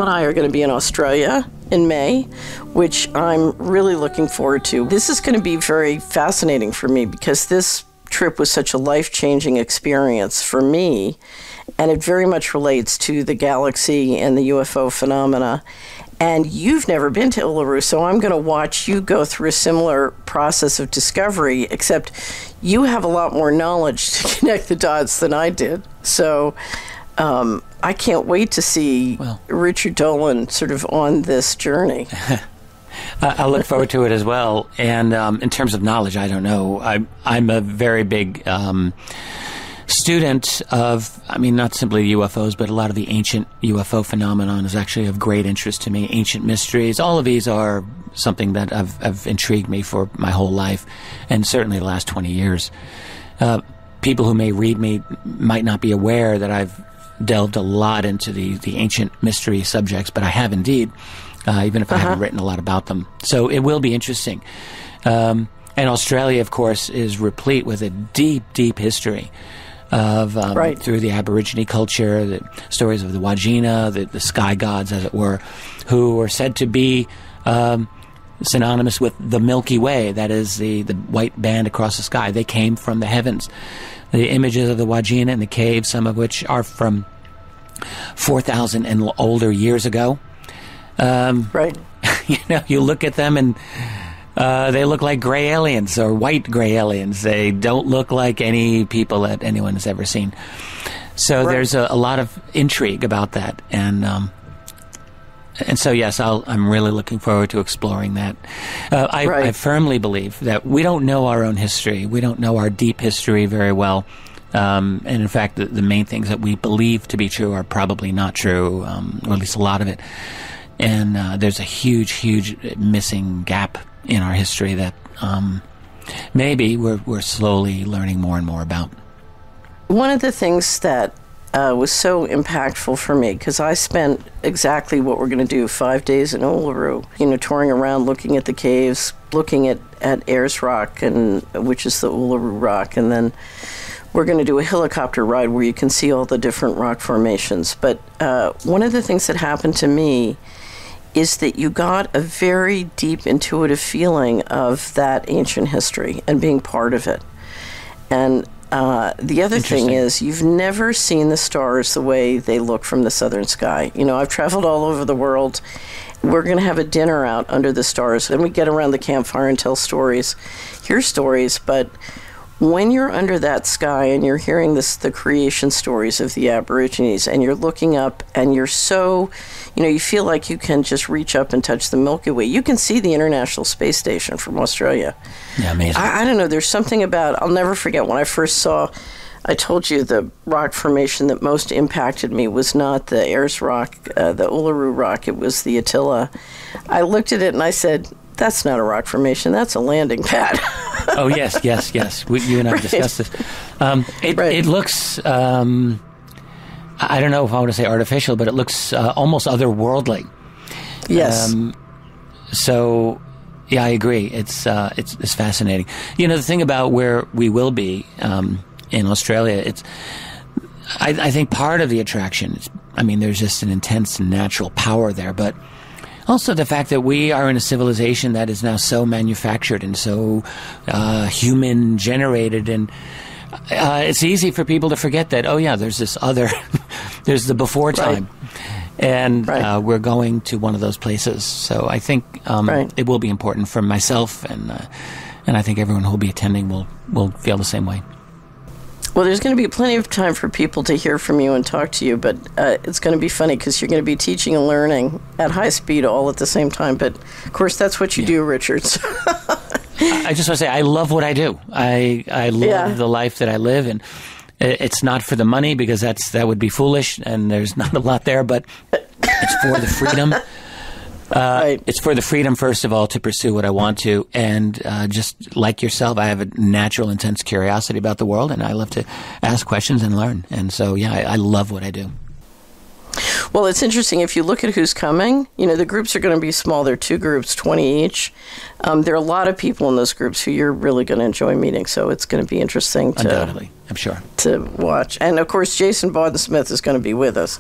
and I are going to be in Australia in May, which I'm really looking forward to. This is going to be very fascinating for me because this trip was such a life-changing experience for me, and it very much relates to the galaxy and the UFO phenomena. And you've never been to Uluru, so I'm going to watch you go through a similar process of discovery, except you have a lot more knowledge to connect the dots than I did. So I can't wait to see Richard Dolan sort of on this journey. I look forward to it as well. And in terms of knowledge, I don't know. I'm a very big student of, not simply UFOs, but a lot of the ancient UFO phenomenon is actually of great interest to me. Ancient mysteries, all of these are something that have intrigued me for my whole life, and certainly the last 20 years. People who may read me might not be aware that I've delved a lot into the ancient mystery subjects, but I have indeed, even if I haven't written a lot about them. So it will be interesting. And Australia, of course, is replete with a deep, deep history of through the Aborigine culture, the stories of the Wagina, the sky gods, as it were, who are said to be synonymous with the Milky Way, that is the white band across the sky. They came from the heavens. The images of the Wagina in the caves, some of which are from 4,000 and older years ago. You look at them and they look like gray aliens or white gray aliens. They don't look like any people that anyone has ever seen. So there's a lot of intrigue about that. And so, yes, I'm really looking forward to exploring that. I firmly believe that we don't know our own history. We don't know our deep history very well. And in fact, the main things that we believe to be true are probably not true, or at least a lot of it. And there's a huge, huge missing gap in our history that maybe we're slowly learning more and more about. One of the things that was so impactful for me, because I spent exactly what we're going to do, 5 days in Uluru, touring around, looking at the caves, looking at Ayers Rock, which is the Uluru Rock, and then we're going to do a helicopter ride where you can see all the different rock formations. But one of the things that happened to me is that you got a very deep intuitive feeling of that ancient history and being part of it. And the other thing is, you've never seen the stars the way they look from the southern sky. I've traveled all over the world. We're going to have a dinner out under the stars, and we get around the campfire and tell stories, hear stories, but when you're under that sky and you're hearing the creation stories of the Aborigines, and you're looking up and you're so, you feel like you can just reach up and touch the Milky Way. You can see the International Space Station from Australia. Yeah, amazing. I don't know, there's something about, I'll never forget when I first saw, I told you the rock formation that most impacted me was not the Ayers Rock, the Uluru Rock, it was the Attila. I looked at it and I said, that's not a rock formation, that's a landing pad. Oh, yes. You and I discussed this. It looks, I don't know if I want to say artificial, but it looks almost otherworldly. Yes. So, yeah, I agree. It's fascinating. The thing about where we will be in Australia, I think part of the attraction is, there's just an intense natural power there, but also the fact that we are in a civilization that is now so manufactured and so human-generated, and it's easy for people to forget that, there's this other, there's the before time, and we're going to one of those places. So I think it will be important for myself, and I think everyone who will be attending will feel the same way. Well, there's going to be plenty of time for people to hear from you and talk to you, but it's going to be funny because you're going to be teaching and learning at high speed all at the same time. But, of course, that's what you do, Richard. I just want to say I love what I do. I love the life that I live, and it's not for the money because that would be foolish, and there's not a lot there, but it's for the freedom. It's for the freedom, first of all, to pursue what I want to. And just like yourself, I have a natural, intense curiosity about the world, and I love to ask questions and learn. And so, I love what I do. Well, it's interesting. If you look at who's coming, the groups are going to be small. They're 2 groups, 20 each. There are a lot of people in those groups who you're really going to enjoy meeting. So it's going to be interesting Undoubtedly, I'm sure. to watch. And, of course, Jason Bawden-Smith is going to be with us.